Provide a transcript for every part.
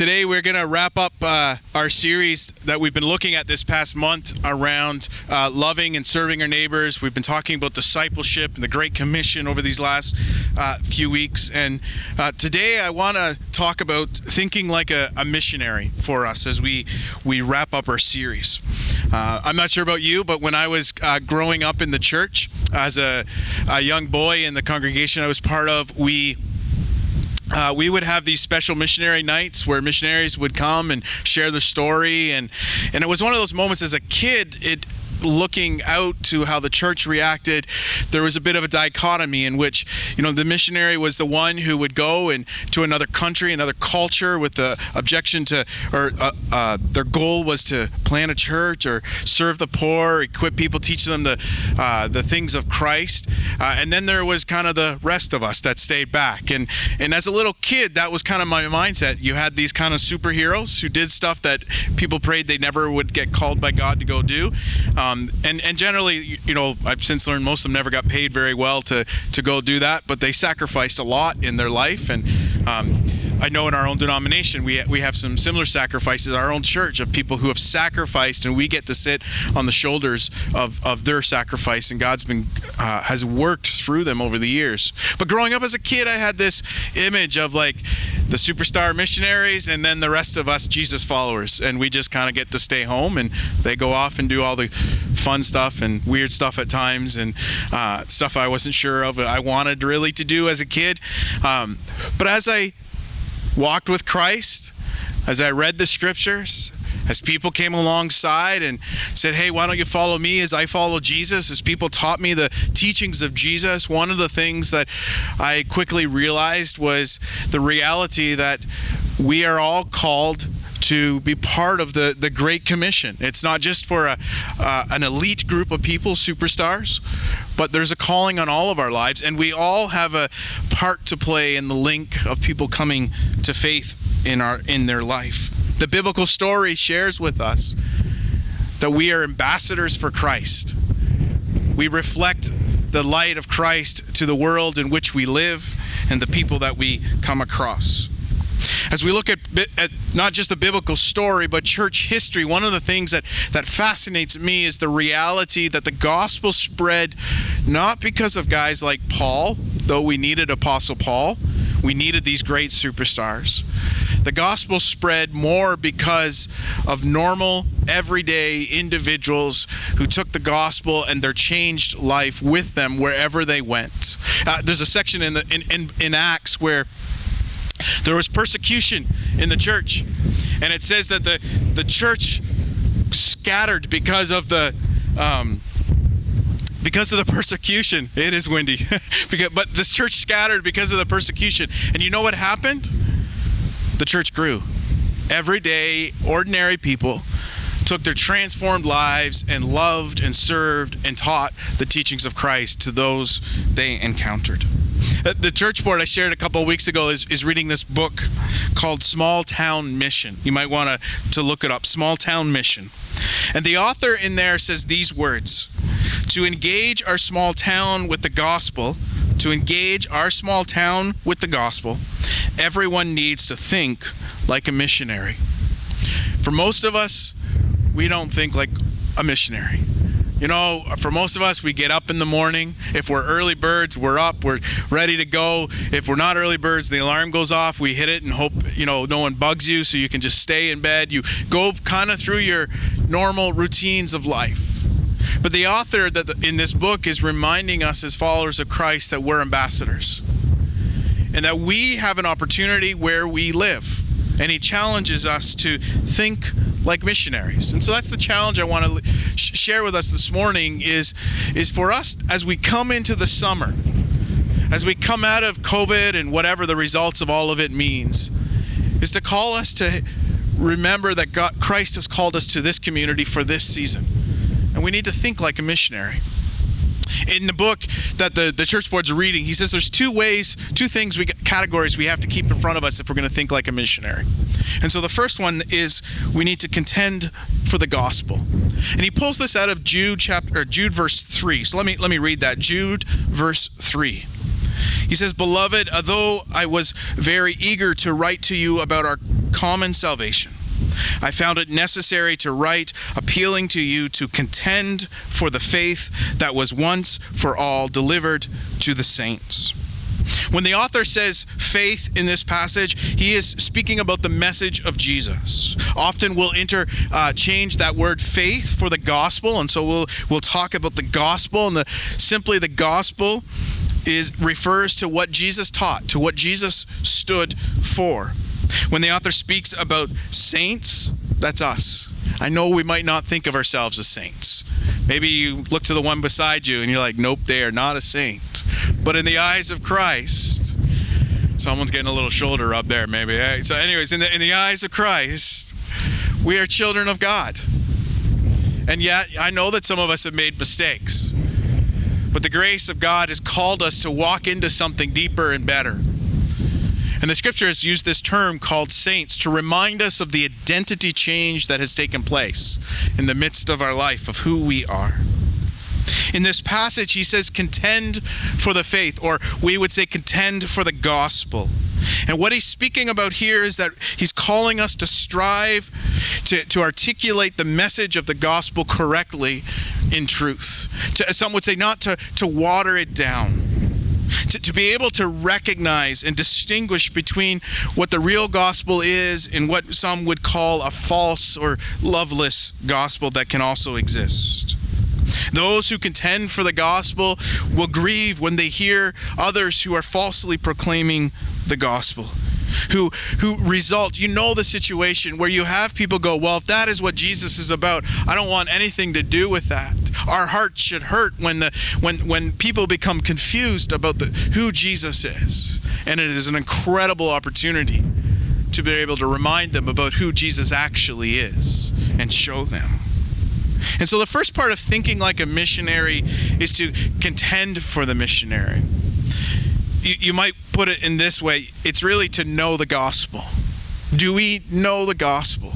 Today we're going to wrap up our series that we've been looking at this past month around loving and serving our neighbors. We've been talking about discipleship and the Great Commission over these last few weeks. And today I want to talk about thinking like a missionary for us as we wrap up our series. I'm not sure about you, but when I was growing up in the church as a young boy in the congregation I was part of, we would have these special missionary nights where missionaries would come and share their story, and it was one of those moments as a kid, looking out to how the church reacted, there was a bit of a dichotomy in which, the missionary was the one who would go and to another country, another culture with the objection to, or their goal was to plant a church or serve the poor, equip people, teach them the things of Christ. And then there was kind of the rest of us that stayed back. And as a little kid, that was kind of my mindset. You had these kind of superheroes who did stuff that people prayed they never would get called by God to go do. And generally, I've since learned most of them never got paid very well to go do that, but they sacrificed a lot in their life. And I know in our own denomination, we have some similar sacrifices, our own church, of people who have sacrificed, and we get to sit on the shoulders of their sacrifice, and God's has worked through them over the years. But growing up as a kid, I had this image of like the superstar missionaries and then the rest of us Jesus followers, and we just kind of get to stay home, and they go off and do all the fun stuff and weird stuff at times, and stuff I wasn't sure of I wanted really to do as a kid. But as I walked with Christ, as I read the scriptures, as people came alongside and said, hey, why don't you follow me as I follow Jesus? As people taught me the teachings of Jesus, one of the things that I quickly realized was the reality that we are all called to be part of the Great Commission. It's not just for an elite group of people, superstars, but there's a calling on all of our lives, and we all have a part to play in the link of people coming to faith in their life. The biblical story shares with us that we are ambassadors for Christ. We reflect the light of Christ to the world in which we live and the people that we come across. As we look at not just the biblical story, but church history, one of the things that fascinates me is the reality that the gospel spread not because of guys like Paul, though we needed Apostle Paul, we needed these great superstars. The gospel spread more because of normal, everyday individuals who took the gospel and their changed life with them wherever they went. There's a section in Acts where there was persecution in the church, and it says that the church scattered because of the persecution. It is windy, but this church scattered because of the persecution. And you know what happened? The church grew. Every day, ordinary people took their transformed lives and loved and served and taught the teachings of Christ to those they encountered. The church board I shared a couple of weeks ago is reading this book called Small Town Mission. You might want to look it up, Small Town Mission. And the author in there says these words: to engage our small town with the gospel, everyone needs to think like a missionary. For most of us, we don't think like a missionary. For most of us, we get up in the morning. If we're early birds, we're up, we're ready to go. If we're not early birds, the alarm goes off, we hit it and hope, no one bugs you so you can just stay in bed. You go kind of through your normal routines of life. But the author in this book is reminding us as followers of Christ that we're ambassadors and that we have an opportunity where we live. And he challenges us to think like missionaries. And so that's the challenge I want to share with us this morning is for us as we come into the summer, as we come out of COVID and whatever the results of all of it means, is to call us to remember that Christ has called us to this community for this season. And we need to think like a missionary. In the book that the church board's reading, he says there's two categories we have to keep in front of us if we're going to think like a missionary. And so the first one is we need to contend for the gospel. And he pulls this out of Jude verse 3. So let me read that. Jude verse 3. He says, "Beloved, although I was very eager to write to you about our common salvation, I found it necessary to write appealing to you to contend for the faith that was once for all delivered to the saints. When the author says faith in this passage, he is speaking about the message of Jesus. Often we'll interchange that word faith for the gospel, and so we'll talk about the gospel, and simply the gospel refers to what Jesus taught, to what Jesus stood for. When the author speaks about saints, that's us. I know we might not think of ourselves as saints. Maybe you look to the one beside you and you're like, nope, they are not a saint. But in the eyes of Christ, someone's getting a little shoulder rub there maybe. So anyways, in the eyes of Christ, we are children of God. And yet, I know that some of us have made mistakes. But the grace of God has called us to walk into something deeper and better. And the scripture has used this term called saints to remind us of the identity change that has taken place in the midst of our life, of who we are. In this passage, he says, contend for the faith, or we would say contend for the gospel. And what he's speaking about here is that he's calling us to strive to articulate the message of the gospel correctly in truth. Some would say not to water it down. To be able to recognize and distinguish between what the real gospel is and what some would call a false or loveless gospel that can also exist. Those who contend for the gospel will grieve when they hear others who are falsely proclaiming the gospel, who result, the situation where you have people go, well, if that is what Jesus is about, I don't want anything to do with that. Our hearts should hurt when people become confused about who Jesus is. And it is an incredible opportunity to be able to remind them about who Jesus actually is and show them. And so the first part of thinking like a missionary is to contend for the missionary. You might put it in this way. It's really to know the gospel. Do we know the gospel?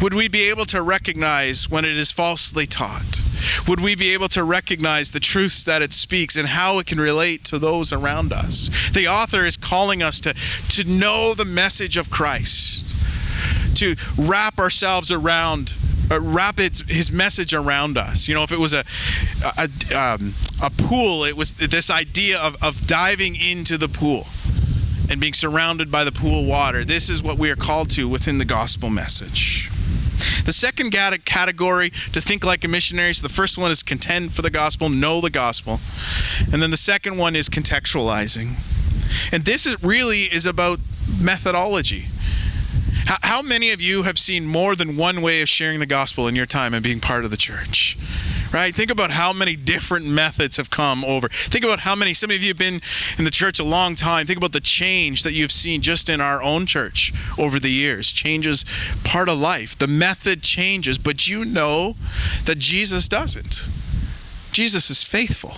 Would we be able to recognize when it is falsely taught? Would we be able to recognize the truths that it speaks and how it can relate to those around us? The author is calling us to know the message of Christ, to wrap ourselves around his message around us. If it was a pool, it was this idea of diving into the pool and being surrounded by the pool water. This is what we are called to within the gospel message. The second category to think like a missionary, so the first one is contend for the gospel, know the gospel. And then the second one is contextualizing. And this really is about methodology. How many of you have seen more than one way of sharing the gospel in your time and being part of the church? Right? Think about how many different methods have come over. Think about some of you have been in the church a long time. Think about the change that you've seen just in our own church over the years. Change is part of life. The method changes, but you know that Jesus doesn't. Jesus is faithful.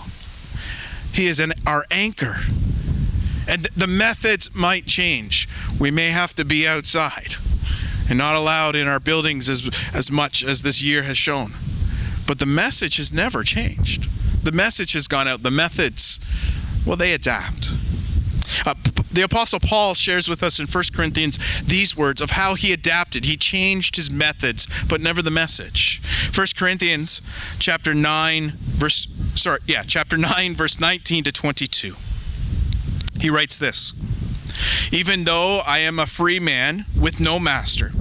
He is our anchor. And the methods might change. We may have to be outside and not allowed in our buildings as much as this year has shown. But the message has never changed. The message has gone out. The methods, they adapt. The Apostle Paul shares with us in 1 Corinthians these words of how he adapted. He changed his methods, but never the message. 1 Corinthians chapter 9, verse 19 to 22. He writes this: even though I am a free man with no master,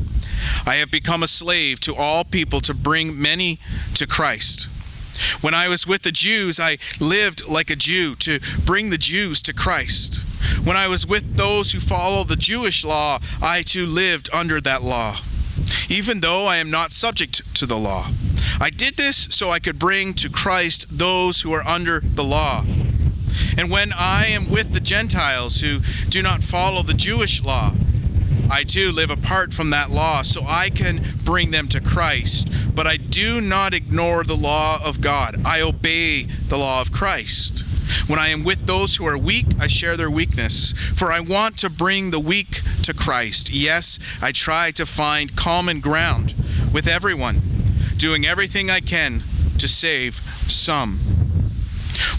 I have become a slave to all people to bring many to Christ. When I was with the Jews, I lived like a Jew to bring the Jews to Christ. When I was with those who follow the Jewish law, I too lived under that law, even though I am not subject to the law. I did this so I could bring to Christ those who are under the law. And when I am with the Gentiles who do not follow the Jewish law, I too live apart from that law so I can bring them to Christ. But I do not ignore the law of God. I obey the law of Christ. When I am with those who are weak, I share their weakness, for I want to bring the weak to Christ. Yes, I try to find common ground with everyone, doing everything I can to save some.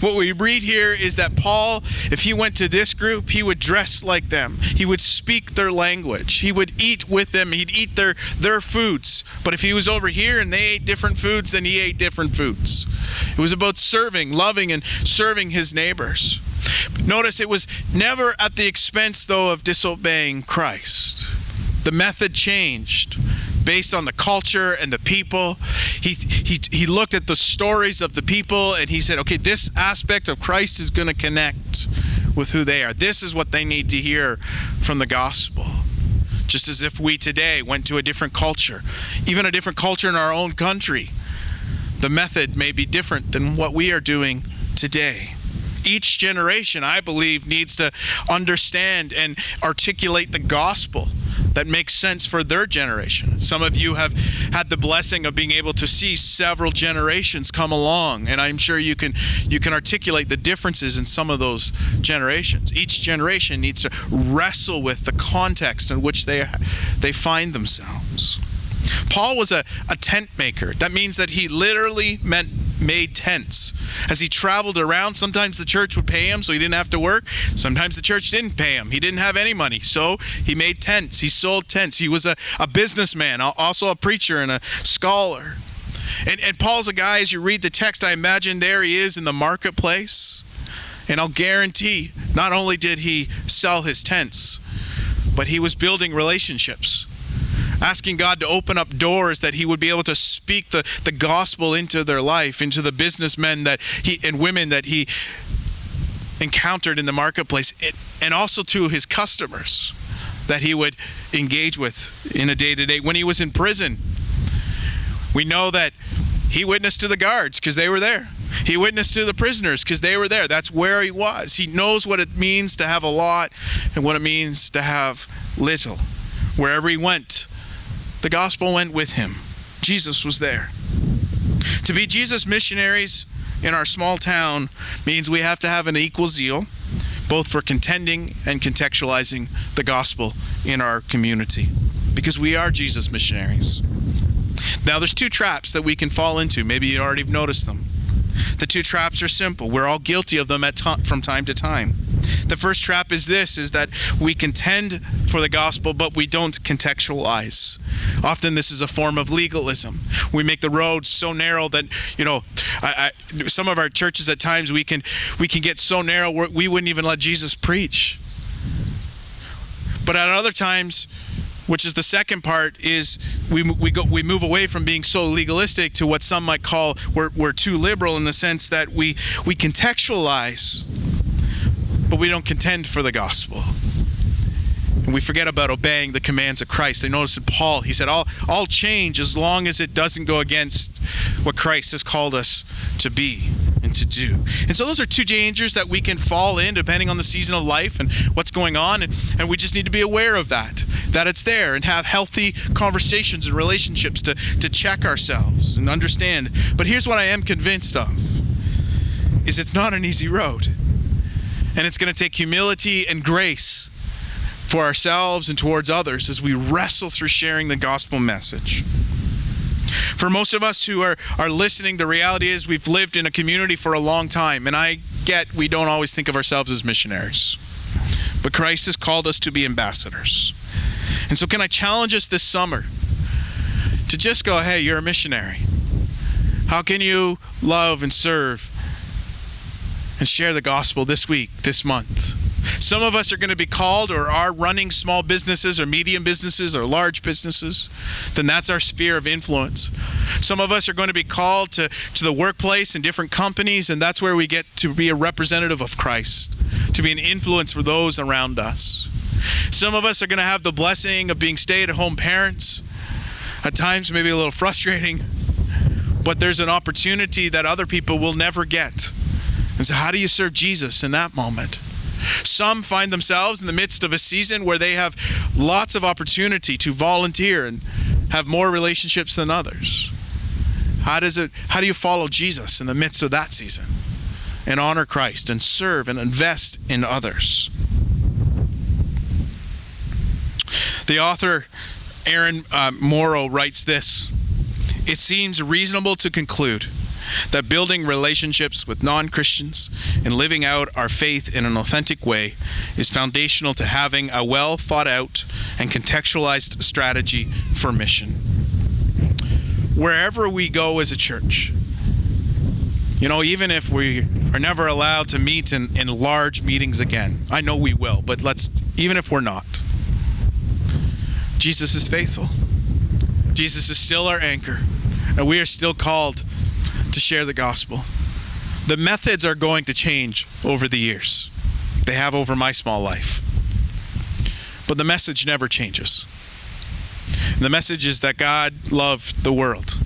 What we read here is that Paul, if he went to this group, he would dress like them. He would speak their language. He would eat with them. He'd eat their foods. But if he was over here and they ate different foods, then he ate different foods. It was about serving, loving, and serving his neighbors. Notice it was never at the expense, though, of disobeying Christ. The method changed based on the culture and the people. He looked at the stories of the people and he said, okay, this aspect of Christ is going to connect with who they are. This is what they need to hear from the gospel. Just as if we today went to a different culture, even a different culture in our own country, the method may be different than what we are doing today. Each generation, I believe, needs to understand and articulate the gospel that makes sense for their generation. Some of you have had the blessing of being able to see several generations come along, and I'm sure you can articulate the differences in some of those generations. Each generation needs to wrestle with the context in which they find themselves. Paul was a tent maker. That means that he literally made tents. As he traveled around, sometimes the church would pay him so he didn't have to work. Sometimes the church didn't pay him. He didn't have any money, so he made tents. He sold tents. He was a businessman, also a preacher and a scholar. And Paul's a guy, as you read the text, I imagine there he is in the marketplace. And I'll guarantee, not only did he sell his tents, but he was building relationships, asking God to open up doors that he would be able to speak the gospel into their life, into the businessmen and women that he encountered in the marketplace, and also to his customers that he would engage with in a day-to-day. When he was in prison, we know that he witnessed to the guards because they were there. He witnessed to the prisoners because they were there. That's where he was. He knows what it means to have a lot and what it means to have little. Wherever he went, the gospel went with him. Jesus was there. To be Jesus missionaries in our small town means we have to have an equal zeal, both for contending and contextualizing the gospel in our community, because we are Jesus missionaries. Now, there's two traps that we can fall into. Maybe you already have noticed them. The two traps are simple. We're all guilty of them from time to time. The first trap is this, is that we contend for the gospel, but we don't contextualize. Often this is a form of legalism. We make the road so narrow that, some of our churches at times we can get so narrow we wouldn't even let Jesus preach. But at other times, which is the second part, is we move away from being so legalistic to what some might call we're too liberal, in the sense that we contextualize, but we don't contend for the gospel. And we forget about obeying the commands of Christ. They notice in Paul, he said, all change as long as it doesn't go against what Christ has called us to be and to do. And so those are two dangers that we can fall in depending on the season of life and what's going on. And we just need to be aware of that it's there, and have healthy conversations and relationships to check ourselves and understand. But here's what I am convinced of, is it's not an easy road. And it's going to take humility and grace for ourselves and towards others as we wrestle through sharing the gospel message. For most of us who are listening, the reality is we've lived in a community for a long time, and I get we don't always think of ourselves as missionaries. But Christ has called us to be ambassadors. And so can I challenge us this summer to just go, hey, you're a missionary. How can you love and serve and share the gospel this week, this month? Some of us are going to be called or are running small businesses or medium businesses or large businesses. Then that's our sphere of influence. Some of us are going to be called to the workplace and different companies, and that's where we get to be a representative of Christ, to be an influence for those around us. Some of us are going to have the blessing of being stay-at-home parents. At times maybe a little frustrating, but there's an opportunity that other people will never get. And so how do you serve Jesus in that moment? Some find themselves in the midst of a season where they have lots of opportunity to volunteer and have more relationships than others. How do you follow Jesus in the midst of that season and honor Christ and serve and invest in others? The author Aaron Morrow writes this: "It seems reasonable to conclude that building relationships with non-Christians and living out our faith in an authentic way is foundational to having a well thought out and contextualized strategy for mission. Wherever we go as a church, even if we are never allowed to meet in large meetings again, I know we will, but even if we're not, Jesus is faithful. Jesus is still our anchor, and we are still called to share the gospel. The methods are going to change over the years. They have over my small life. But the message never changes. And the message is that God loved the world.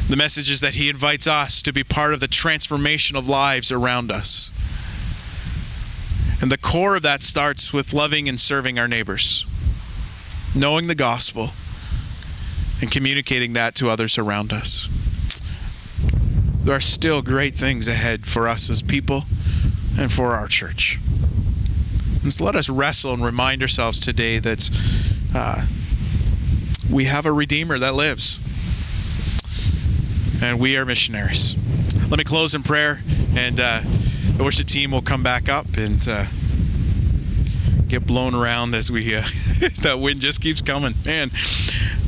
The message is that he invites us to be part of the transformation of lives around us. And the core of that starts with loving and serving our neighbors, knowing the gospel, and communicating that to others around us. There are still great things ahead for us as people and for our church. And so let us wrestle and remind ourselves today that we have a Redeemer that lives. And we are missionaries. Let me close in prayer, and the worship team will come back up and get blown around as we that wind just keeps coming. Man.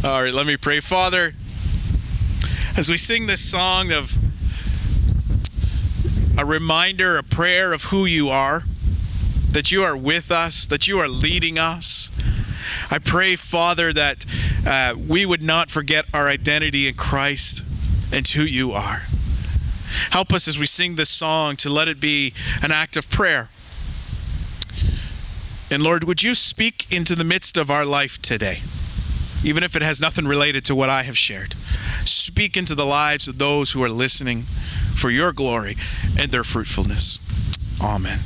All right, let me pray. Father, as we sing this song of a reminder, a prayer of who you are, that you are with us, that you are leading us, I pray, Father, that we would not forget our identity in Christ and who you are. Help us as we sing this song to let it be an act of prayer. And Lord, would you speak into the midst of our life today, even if it has nothing related to what I have shared. Speak into the lives of those who are listening for your glory and their fruitfulness. Amen.